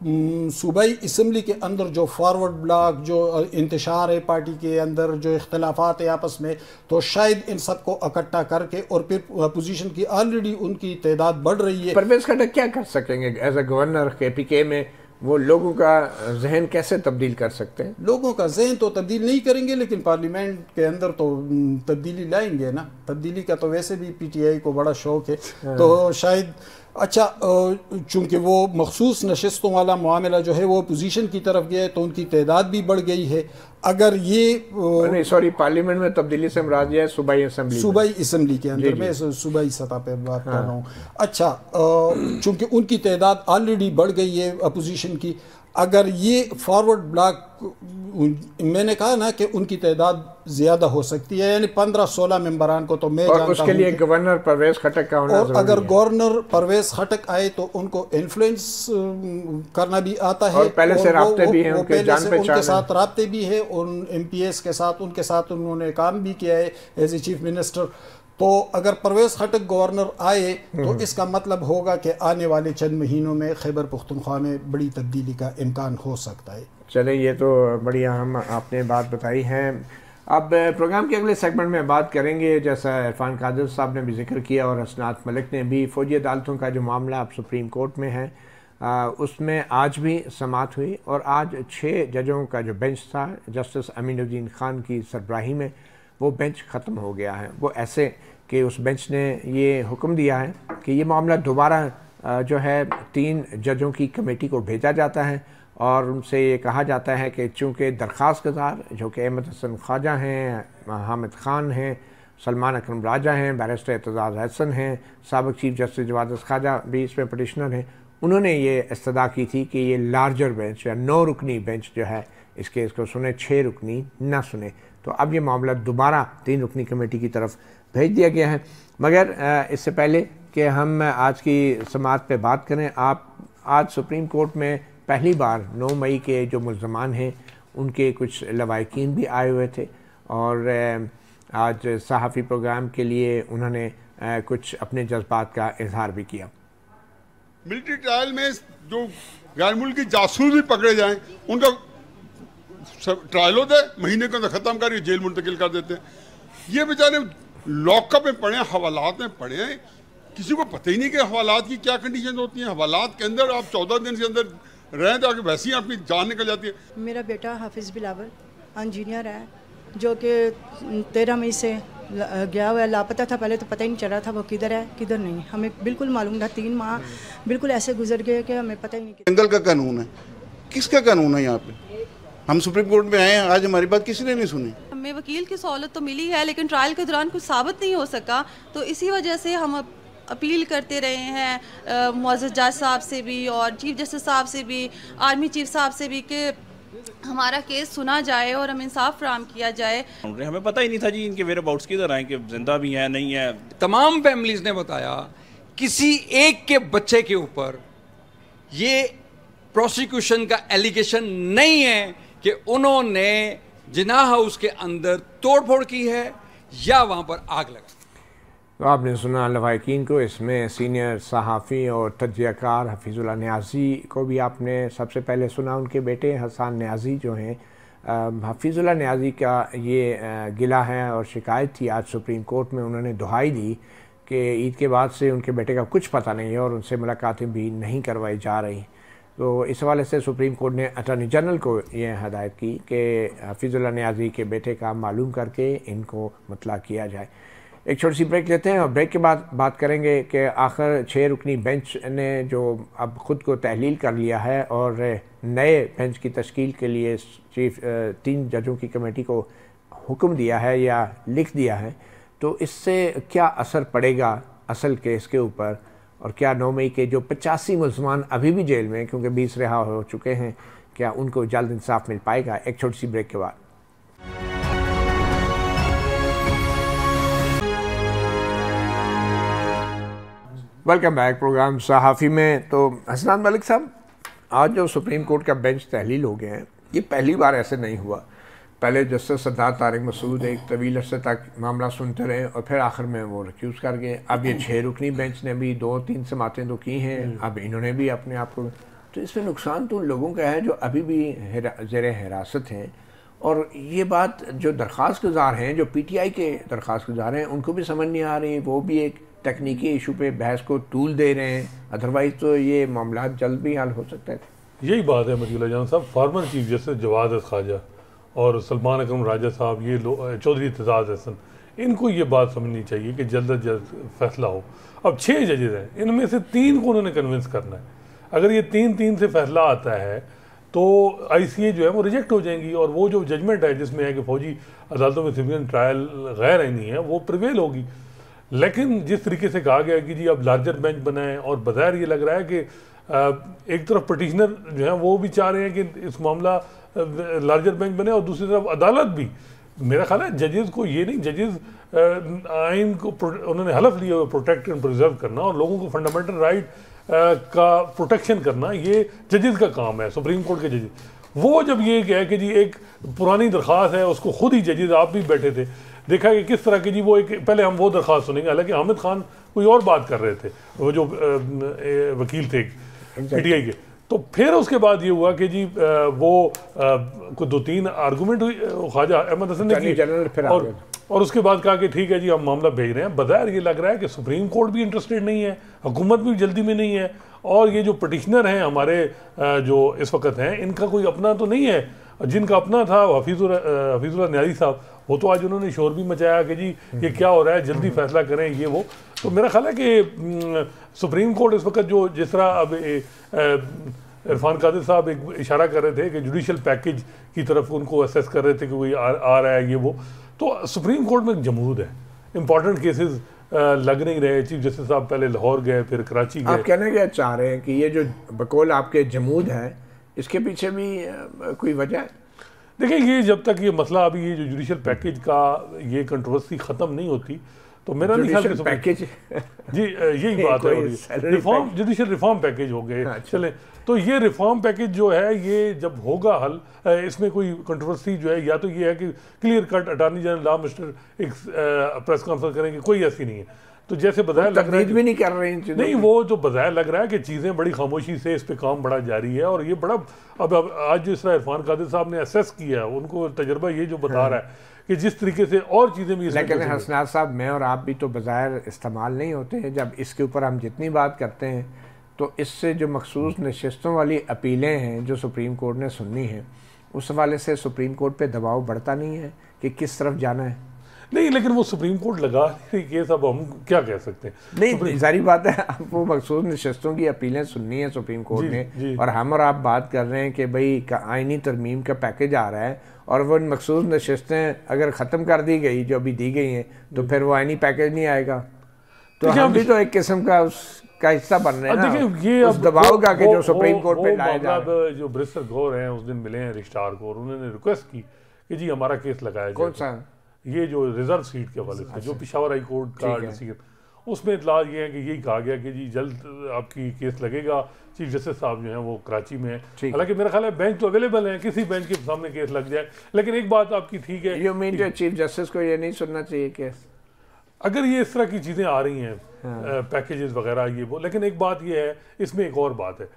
सूबाई असम्बली के अंदर जो फॉरवर्ड ब्लॉक, जो इंतशार है पार्टी के अंदर, जो इख्तलाफात है आपस में, तो शायद इन सब को इकट्ठा करके, और फिर अपोजिशन की ऑलरेडी उनकी तादाद बढ़ रही है। परवेज़ खटक क्या कर सकेंगे एज ए गवर्नर केपीके में? वो लोगों का जहन कैसे तब्दील कर सकते हैं? लोगों का जहन तो तब्दील नहीं करेंगे, लेकिन पार्लियामेंट के अंदर तो तब्दीली लाएंगे ना। तब्दीली का तो वैसे भी पीटीआई को बड़ा शौक है। तो शायद अच्छा, चूँकि वो मखसूस नशिस्तों वाला मामला जो है वो अपोजिशन की तरफ गया है तो उनकी तादाद भी बढ़ गई है। अगर ये सॉरी, पार्लियामेंट में तब्दीली से मुराद है सूबाई असम्बली के अंदर, मैं सूबाई सतह पे बात कर रहा हूँ। अच्छा, चूँकि उनकी तादाद ऑलरेडी बढ़ गई है अपोजिशन की, अगर ये फॉरवर्ड ब्लॉक, मैंने कहा ना कि उनकी तादाद ज़्यादा हो सकती है, यानी 15-16 मेंबरान को तो मैं जानता हूं, उसके लिए गवर्नर परवेज़ खटक का होना और अगर गवर्नर परवेज़ खटक आए तो उनको इन्फ्लुएंस करना भी आता है, और पहले से राब्ते भी हैं, उनके साथ राब्ते भी है, उन MPs के साथ, उनके साथ उन्होंने काम भी किया है एज ए चीफ मिनिस्टर। तो अगर परवेज़ खटक गवर्नर आए तो इसका मतलब होगा कि आने वाले चंद महीनों में खैबर पख्तूनख्वा में बड़ी तब्दीली का इम्कान हो सकता है। चले, ये तो बड़ी अहम आपने बात बताई है। अब प्रोग्राम के अगले सेगमेंट में बात करेंगे, जैसा इरफान कादिर साहब ने भी जिक्र किया और हसनात मलिक ने भी, फ़ौजी अदालतों का जो मामला अब सुप्रीम कोर्ट में है, उसमें आज भी समाअत हुई और आज 6 जजों का जो बेंच था जस्टिस अमीनुद्दीन खान की सरबराही में, वो बेंच ख़त्म हो गया है। वो ऐसे कि उस बेंच ने ये हुक्म दिया है कि ये मामला दोबारा जो है 3 जजों की कमेटी को भेजा जाता है और उनसे ये कहा जाता है कि चूँकि दरख्वास्त गुजार जो कि अहमद हसन ख्वाजा हैं, हामिद ख़ान हैं, सलमान अकरम राजा हैं, बैरिस्टर एतजाज़ हसन हैं, साबिक़ चीफ जस्टिस जवाद ख्वाजा भी इसमें पटिशनर हैं, उन्होंने ये इस्तदा की थी कि ये लार्जर बेंच या 9 रुकनी बेंच जो है इस केस को सुने, 6 रुकनी ना सुने। तो अब ये मामला दोबारा 3 रुकनी कमेटी की तरफ भेज दिया गया है। मगर इससे पहले कि हम आज की समाअत पे बात करें, आप आज सुप्रीम कोर्ट में पहली बार 9 मई के जो मुल्ज़मान हैं उनके कुछ लवाहिकीन भी आए हुए थे और आज सहाफ़ी प्रोग्राम के लिए उन्होंने कुछ अपने जज्बात का इजहार भी किया। मिलिट्री ट्रायल में जो गैर मुल्की जासूस भी पकड़े जाएं उनका ट्रायल होता है, महीने के अंदर ख़त्म करके जेल मुंतकिल कर देते हैं। ये बेचारे लॉकअप में पड़े हैं, हवालात में पड़े हैं, किसी को पता ही नहीं कि हवालात की क्या कंडीशन होती हैं। हवालात के अंदर आप 14 दिन के अंदर रहें तो आगे वैसे ही आपकी जान निकल जाती है। मेरा बेटा हाफिज़ बिलावल इंजीनियर है जो कि 13 मई से गया हुआ है, लापता था। पहले तो पता ही नहीं चल रहा था वो किधर है किधर नहीं, हमें बिल्कुल मालूम था। 3 माह बिल्कुल ऐसे गुजर गए कि हमें पता ही नहीं। जंगल का कानून है, किसका कानून है यहाँ पे? हम सुप्रीम कोर्ट में आए हैं, आज हमारी बात किसी ने नहीं सुनी। हमें वकील की सहूलत तो मिली है लेकिन ट्रायल के दौरान कुछ साबित नहीं हो सका, तो इसी वजह से हम अपील करते रहे हैं मुअज़्ज़ज़ जज साहब से भी और चीफ जस्टिस साहब से भी, आर्मी चीफ साहब से भी कि हमारा केस सुना जाए और हमें इंसाफ फराहम किया जाए। हमें पता ही नहीं था जी इनके वेयर अबाउट्स किधर आए, कि जिंदा भी हैं नहीं है। तमाम फैमिलीज ने बताया किसी एक के बच्चे के ऊपर ये प्रोसिक्यूशन का एलिगेशन नहीं है कि उन्होंने जिनाह हाउस के अंदर तोड़फोड़ की है या वहाँ पर आग लगा। तो आपने सुना लवाहिकीन को, इसमें सीनियर सहाफ़ी और तज्ज़ियाकार हफीज़ुल्लाह न्याज़ी को भी आपने सबसे पहले सुना। उनके बेटे हसन न्याज़ी जो हैं, हफीज़ुल्लाह न्याज़ी का ये गिला है और शिकायत थी आज सुप्रीम कोर्ट में। उन्होंने दुहाई दी कि ईद के बाद से उनके बेटे का कुछ पता नहीं है और उनसे मुलाकातें भी नहीं करवाई जा रही। तो इस हवाले से सुप्रीम कोर्ट ने अटॉर्नी जनरल को ये हदायत की कि हफीज़ुल्लाह न्याज़ी के बेटे का मालूम करके इनको मुतला किया जाए। एक छोटी सी ब्रेक लेते हैं और ब्रेक के बाद बात करेंगे कि आखिर 6 रुकनी बेंच ने जो अब ख़ुद को तहलील कर लिया है और नए बेंच की तश्कील के लिए 3 जजों की कमेटी को हुक्म दिया है या लिख दिया है, तो इससे क्या असर पड़ेगा असल केस के ऊपर, और क्या 9 मई के जो 85 मुल्ज़मान अभी भी जेल में क्योंकि 20 रिहा हो चुके हैं, क्या उनको जल्द इंसाफ मिल पाएगा। एक छोटी सी ब्रेक के बाद। वेलकम बैक प्रोग्राम सहाफ़ी में। तो हसनान मलिक साहब, आज जो सुप्रीम कोर्ट का बेंच तहलील हो गए हैं, ये पहली बार ऐसे नहीं हुआ। पहले जस्टिस सरदार तारिक मसूद एक तवील अरसे तक मामला सुनते रहे और फिर आखिर में वो रिक्यूज़ कर गए। अब ये 6 रुकनी बेंच ने भी 2-3 समातें तो की हैं, अब इन्होंने भी अपने आप को, तो इसमें नुकसान तो उन लोगों का है जो अभी भी ज़ेर हिरासत हैं। और ये बात जो दरख्वास्त गुजार हैं, जो PTI के दरख्वास्त गुजार हैं, उनको भी समझ नहीं आ रही। वो भी एक तकनीकी इशू पे बहस को तूल दे रहे हैं, अदरवाइज़ तो ये मामला जल्द भी हल हो सकता है। यही बात है मतीउल्लाह जान साहब, former chief justice Jawad Khwaja और सलमान अकरम राजा साहब, ये चौधरी एतजाज़ हसन, इनको ये बात समझनी चाहिए कि जल्द अज जल्द फैसला हो। अब 6 जजेज हैं, इनमें से 3 को उन्होंने कन्विंस करना है। अगर ये 3-3 से फैसला आता है तो ICA जो है वो रिजेक्ट हो जाएंगी और वो जो जजमेंट है जिसमें है कि फ़ौजी अदालतों में सिविलियन ट्रायल गैर आईनी है वो प्रिवेल होगी। लेकिन जिस तरीके से कहा गया कि जी अब लार्जर बेंच बनाएं, और बज़ाहिर ये लग रहा है कि एक तरफ पटिशनर जो है वो भी चाह रहे हैं कि इस मामला लार्जर बेंच बने और दूसरी तरफ अदालत भी। मेरा ख्याल है जजेस को ये नहीं, जजेस आइन को उन्होंने हलफ लिया हुआ प्रोटेक्ट एंड प्रिजर्व करना और लोगों को फंडामेंटल राइट का प्रोटेक्शन करना, ये जजेस का काम है, सुप्रीम कोर्ट के जजेस। वो जब ये कहा कि जी एक पुरानी दरख्वास्त है उसको खुद ही जजेस आप भी बैठे थे, देखा कि किस तरह की जी वो एक, पहले हम वो दरख्वास्त सुनेंगे, हालांकि हामिद खान कोई और बात कर रहे थे, वो जो वकील थे PTI के। तो फिर उसके बाद ये हुआ कि जी वो कोई 2-3 आर्गूमेंट ख्वाजा अहमद हसन ने की और उसके बाद कहा कि ठीक है जी हम मामला भेज रहे हैं। बज़ाहिर ये लग रहा है कि सुप्रीम कोर्ट भी इंटरेस्टेड नहीं है, हुकूमत भी जल्दी में नहीं है, और ये जो पटिशनर हैं हमारे जो इस वक्त हैं, इनका कोई अपना तो नहीं है। जिनका अपना था हफीज़ुल्लाह न्याज़ी साहब, वो तो आज उन्होंने शोर भी मचाया कि जी ये क्या हो रहा है, जल्दी फैसला करें ये वो। तो मेरा ख्याल है कि सुप्रीम कोर्ट इस वक्त जो जिस तरह अब इरफान कादिर साहब एक इशारा कर रहे थे कि जुडिशल पैकेज की तरफ उनको असेस कर रहे थे कि कोई आ रहा है ये वो, तो सुप्रीम कोर्ट में एक जमूद है, इंपॉर्टेंट केसेस लग नहीं रहे। चीफ जस्टिस साहब पहले लाहौर गए, फिर कराची गए। आप कहना क्या चाह रहे हैं कि ये जो बकौल आपके जमूद है इसके पीछे भी कोई वजह है? देखिए, ये जब तक ये मसला अभी ये जो जुडिशल पैकेज का ये कंट्रोवर्सी ख़त्म नहीं होती तो मेरा नहीं ख्याल कि पैकेज जी यही बात है, रिफॉर्म जुडिशल रिफॉर्म पैकेज हो गए। चले तो ये रिफॉर्म पैकेज जो है ये जब होगा हल, इसमें कोई कंट्रोवर्सी जो है या तो ये है कि clear cut attorney general law minister एक प्रेस कॉन्फ्रेंस करेंगे, कोई ऐसी नहीं है। तो जैसे बजाय लग रहा है भी नहीं कर रहे हैं, नहीं वो जो बजाय लग रहा है कि चीज़ें बड़ी खामोशी से इस पे काम बड़ा जारी है। और ये बड़ा अब आज जो इस तरह इरफान कादिर साहब ने असेस किया है, उनको तजर्बा ये जो बता रहा है कि जिस तरीके से और चीज़ें भी, लेकिन हसनात साहब मैं और आप भी तो बज़ाहिर इस्तेमाल नहीं होते हैं। जब इसके ऊपर हम जितनी बात करते हैं तो इससे जो मखसूस नशिस्तों वाली अपीलें हैं जो सुप्रीम कोर्ट ने सुननी है, उस हवाले से सुप्रीम कोर्ट पे दबाव बढ़ता नहीं है कि किस तरफ जाना है? नहीं, लेकिन वो सुप्रीम कोर्ट लगा रही केस, अब हम क्या कह सकते हैं? नहीं, जारी बात है, वो मखसूस नशिस्तों की अपीलें सुननी है सुप्रीम कोर्ट ने, और हम और आप बात कर रहे हैं कि भाई आईनी तरमीम का पैकेज आ रहा है और वो मखसूस नशिस्तें अगर ख़त्म कर दी गई जो अभी दी गई हैं तो फिर वो आईनी पैकेज नहीं आएगा। तो हम भी तो एक किस्म का उसका हिस्सा बन रहे हैं ना, ये उस दबाव का कि जो सुप्रीम कोर्ट पे लाया जा रहा है। जो बैरिस्टर गौर हैं उस दिन मिले हैं रजिस्ट्रार को और उन्होंने रिक्वेस्ट की कि जी हमारा केस लगाया जाए। कौन सा? ये जो रिजर्व सीट के हवाले से जो पेशावर हाई कोर्ट का डिसीजन, उसमें इतला ये है कि यही कहा गया कि जी जल्द आपकी केस लगेगा। चीफ जस्टिस साहब जो हैं वो कराची में है, हालांकि मेरा ख्याल है बेंच तो अवेलेबल है, किसी बेंच के सामने केस लग जाए। लेकिन एक बात आपकी ठीक है, यू मीन चीफ जस्टिस को ये नहीं सुनना चाहिए केस अगर ये इस तरह की चीज़ें आ रही हैं, पैकेजेस वगैरह ये वो। लेकिन एक बात ये है, इसमें एक और बात है,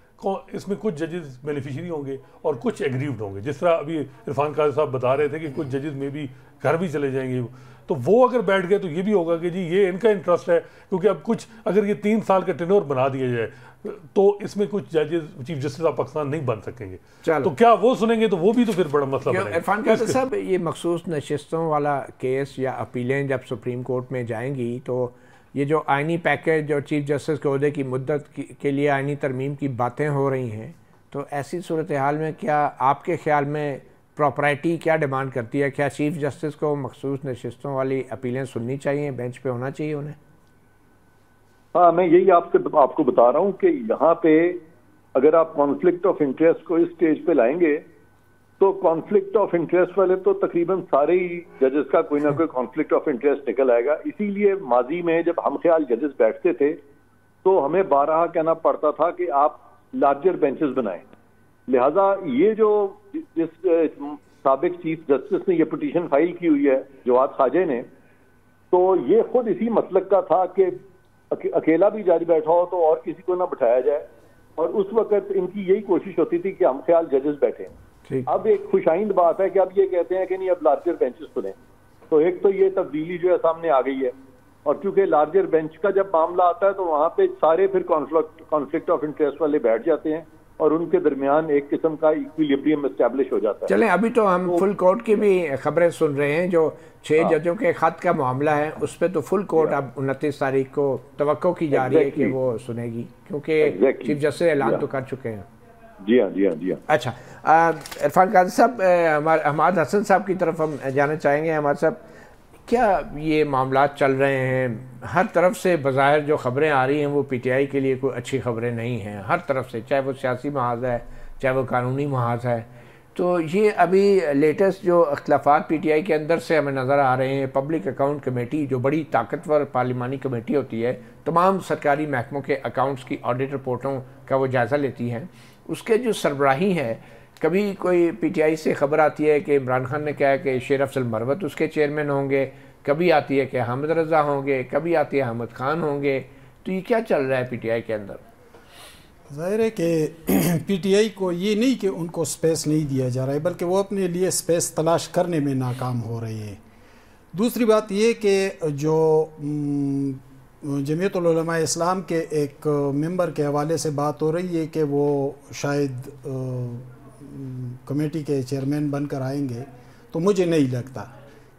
इसमें कुछ जजेस बेनिफिशियरी होंगे और कुछ एग्रीव्ड होंगे। जिस तरह अभी इरफान कादिर साहब बता रहे थे कि कुछ जजेस में भी घर भी चले जाएंगे, तो वो अगर बैठ गए तो ये भी होगा कि जी ये इनका इंटरेस्ट है, क्योंकि अब कुछ अगर ये 3 साल का टेन्योर बना दिया जाए तो इसमें कुछ जजेस चीफ जस्टिस ऑफ पाकिस्तान नहीं बन सकेंगे। तो क्या वो सुनेंगे? तो वो भी तो फिर बड़ा मसला बनेगा। इरफान कादिर साहब, ये मखसूस नशिस्तों वाला केस या अपीलें जब सुप्रीम कोर्ट में जाएंगी तो ये जो आइनी पैकेज और चीफ जस्टिस के ओहदे की मुद्दत के लिए आइनी तरमीम की बातें हो रही हैं, तो ऐसी सूरत हाल में क्या आपके ख्याल में प्रॉपर्टी क्या डिमांड करती है? क्या चीफ जस्टिस को मखसूस नशिस्तों वाली अपीलें सुननी चाहिए, बेंच पे होना चाहिए उन्हें? हाँ, मैं यही आपको बता रहा हूँ कि यहाँ पे अगर आप कॉन्फ्लिक्ट ऑफ इंटरेस्ट को इस स्टेज पे लाएंगे तो कॉन्फ्लिक्ट ऑफ इंटरेस्ट वाले तो तकरीबन सारे ही जजेस का कोई ना कोई कॉन्फ्लिक्ट ऑफ इंटरेस्ट निकल आएगा। इसीलिए माजी में जब हम ख्याल जजेस बैठते थे तो हमें बारहा कहना पड़ता था कि आप लार्जर बेंचेस बनाएं। लिहाजा ये जो जिस साबिक चीफ जस्टिस ने ये पिटीशन फाइल की हुई है जवाद खाजे ने, तो ये खुद इसी मसलक का था कि अकेला भी जज बैठा हो तो और किसी को ना बिठाया जाए, और उस वक्त इनकी यही कोशिश होती थी कि हम ख्याल जजेस बैठे। अब एक खुशाइंद बात है कि अब ये कहते हैं कि नहीं अब लार्जर बेंचेस बने, तो एक तो ये तब्दीली जो है सामने आ गई है, और क्योंकि लार्जर बेंच का जब मामला आता है तो वहां पे सारे फिर कॉन्फ्लिक्ट ऑफ इंटरेस्ट वाले बैठ जाते हैं और उनके दरमियान एक किस्म का इक्विलिब्रियम एस्टैब्लिश हो जाता है। चलें, अभी तो हम फुल कोर्ट की भी खबरें सुन रहे हैं, जो 6 जजों के खत का मामला है उस पर तो फुल कोर्ट अब 29 तारीख को तवक्को की जा रही है कि वो सुनेगी, क्योंकि चीफ जस्टिस ऐलान तो कर चुके हैं। जी हाँ, जी हाँ, जी हाँ। अच्छा, इरफान कादिर साहब, हमाद हसन साहब की तरफ हम जाना चाहेंगे। हमाद साहब, क्या ये मामला चल रहे हैं, हर तरफ से बज़ाहिर जो ख़बरें आ रही हैं वो पीटीआई के लिए कोई अच्छी ख़बरें नहीं हैं, हर तरफ से, चाहे वो सियासी महाज है चाहे वो कानूनी महाज है। तो ये अभी लेटेस्ट जो अख्तलाफात पीटीआई के अंदर से हमें नज़र आ रहे हैं, पब्लिक अकाउंट कमेटी जो बड़ी ताकतवर पार्लिमानी कमेटी होती है, तमाम सरकारी महकमों के अकाउंट्स की ऑडिट रिपोर्टों का वो जायज़ा लेती है, उसके जो सरबराही है, कभी कोई पीटीआई से खबर आती है कि इमरान खान ने कहा है कि शेर अफजल मरवत उसके चेयरमैन होंगे, कभी आती है कि अहमद रज़ा होंगे, कभी आती है अहमद खान होंगे। तो ये क्या चल रहा है पीटीआई के अंदर? ज़ाहिर है कि पीटीआई को ये नहीं कि उनको स्पेस नहीं दिया जा रहा है, बल्कि वो अपने लिए स्पेस तलाश करने में नाकाम हो रही है। दूसरी बात ये कि जो जमीयतुल उलमा इस्लाम के एक मेंबर के हवाले से बात हो रही है कि वो शायद कमेटी के चेयरमैन बनकर आएंगे, तो मुझे नहीं लगता,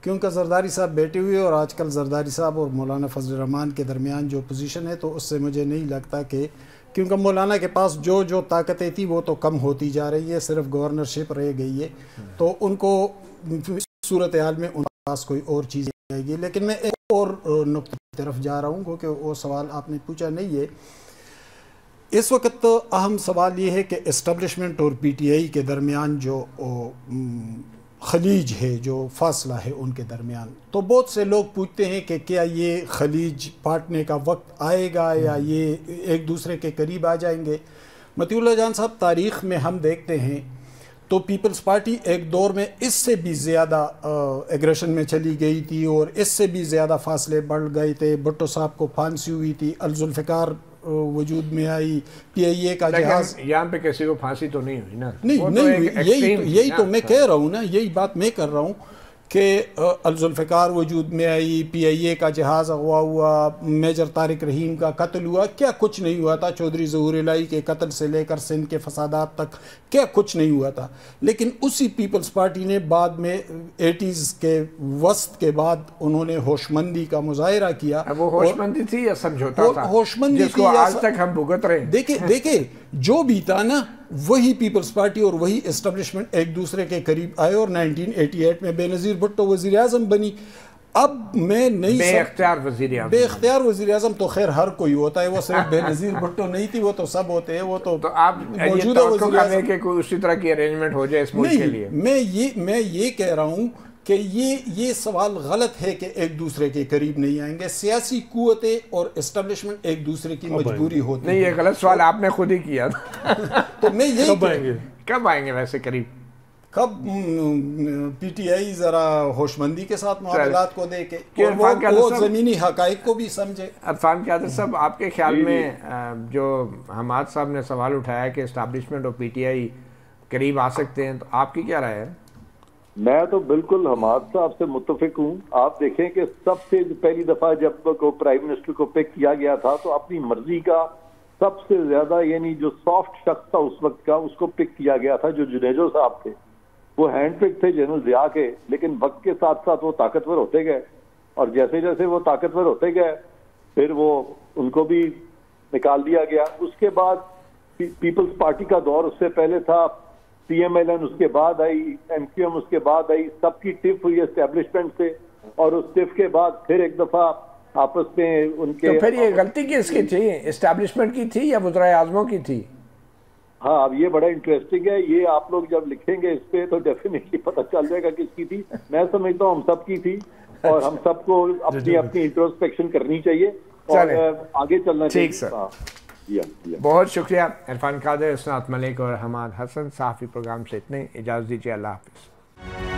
क्योंकि जरदारी साहब बैठे हुए और आजकल जरदारी साहब और मौलाना फजल रहमान के दरमियान जो पोजीशन है, तो उससे मुझे नहीं लगता कि, क्योंकि मौलाना के पास जो ताकतें थी वो तो कम होती जा रही है, सिर्फ गवर्नरशिप रह गई है, तो उनको सूरत हाल में उनके पास कोई और चीज़ आएगी। लेकिन मैं एक और नुक्ते की तरफ जा रहा हूँ, क्योंकि वो सवाल आपने पूछा नहीं है। इस वक्त तो अहम सवाल ये है कि इस्टबलिशमेंट और पीटीआई के दरमियान जो खलीज है, जो फासला है उनके दरमियान, तो बहुत से लोग पूछते हैं कि क्या ये खलीज पाटने का वक्त आएगा या ये एक दूसरे के करीब आ जाएंगे। मतीउल्लाह जान साहब, तारीख़ में हम देखते हैं तो पीपल्स पार्टी एक दौर में इससे भी ज़्यादा एग्रेशन में चली गई थी और इससे भी ज़्यादा फासले बढ़ गए थे। भुट्टो साहब को फांसी हुई थी, जुल्फ़िकार वजूद में आई, PIA का जहाज। यहाँ पे किसी को फांसी तो नहीं हुई ना? नहीं हुई, यही तो मैं कह रहा हूँ ना, यही बात मैं कर रहा हूँ कि जुल्फ़िकार वजूद में आई, PIA का जहाज़ अगवा हुआ, मेजर तारिक रहीम का कत्ल हुआ, क्या कुछ नहीं हुआ था। चौधरी ज़हूर इलाही के कत्ल से लेकर सिंध के फसादात तक क्या कुछ नहीं हुआ था। लेकिन उसी पीपल्स पार्टी ने बाद में 80s के वस्त के बाद उन्होंने होशमंदी का मुजाहिरा किया। वो होशमंदी थी या समझौता था? होशमंदी जिसको आज तक हम भुगत रहे। देखिए जो भी था ना, वही पीपल्स पार्टी और वही एस्टेब्लिशमेंट एक दूसरे के करीब आए और 1988 में बेनज़ीर भुट्टो वज़ीर आज़म बनी। अब मैं नहीं, बेख्तियार वज़ीर आज़म तो खैर हर कोई होता है, वो सिर्फ बेनज़ीर भुट्टो नहीं थी, वो तो सब होते हैं। वो तो आप मौजूदा वज़ीर आज़म के कोई उसी तरह की अरेंजमेंट हो जाए इस मुल्क के लिए। मैं ये कह रहा हूँ कि ये सवाल गलत है कि एक दूसरे के करीब नहीं आएंगे। सियासी कुव्वतें और एस्टेब्लिशमेंट एक दूसरे की मजबूरी होती है। नहीं, ये गलत सवाल आपने खुद ही किया तो मैं यही कब आएंगे वैसे करीब? कब पीटीआई जरा होशमंदी के साथ मामलात को देखे और वो ज़मीनी हकाइक को भी समझे। इरफान क़यादत साहब, आपके ख्याल में जो हमाद साहब ने सवाल उठाया कि एस्टैब्लिशमेंट और पीटीआई करीब आ सकते हैं, तो आपकी क्या राय है? मैं तो बिल्कुल हमाद साहब से मुत्तफिक हूँ। आप देखें कि सबसे पहली दफा जब को प्राइम मिनिस्टर को पिक किया गया था तो अपनी मर्जी का सबसे ज्यादा यानी जो सॉफ्ट शख्स था उस वक्त का, उसको पिक किया गया था, जो जुनेजो साहब थे। वो हैंड पिक थे जनरल ज़िया के, लेकिन वक्त के साथ साथ वो ताकतवर होते गए और जैसे जैसे वो ताकतवर होते गए फिर वो उनको भी निकाल दिया गया। उसके बाद पीपल्स पार्टी का दौर, उससे पहले था PMLN, उसके बाद आई MQM, उसके बाद आई, सबकी टिफ हुई एस्टेब्लिशमेंट से और उस टिफ के बाद फिर एक दफा आपस में उनके। तो फिर ये गलती किसकी थी, एस्टेब्लिशमेंट की थी या वज़राए आज़मों की थी? हाँ, अब ये बड़ा इंटरेस्टिंग है, ये आप लोग जब लिखेंगे इस पे तो डेफिनेटली पता चल जाएगा किसकी थी। मैं समझता हूँ हम सब की थी और हम सबको अपनी अपनी इंट्रोस्पेक्शन करनी चाहिए और आगे चलना चाहिए। ठीक सर, बहुत शुक्रिया। इरफान कादर, इस्नात मलिक और हमाद हसन, सहाफ़ी प्रोग्राम से इतने। इजाज़त दीजिए, अल्लाह हाफ़िज़।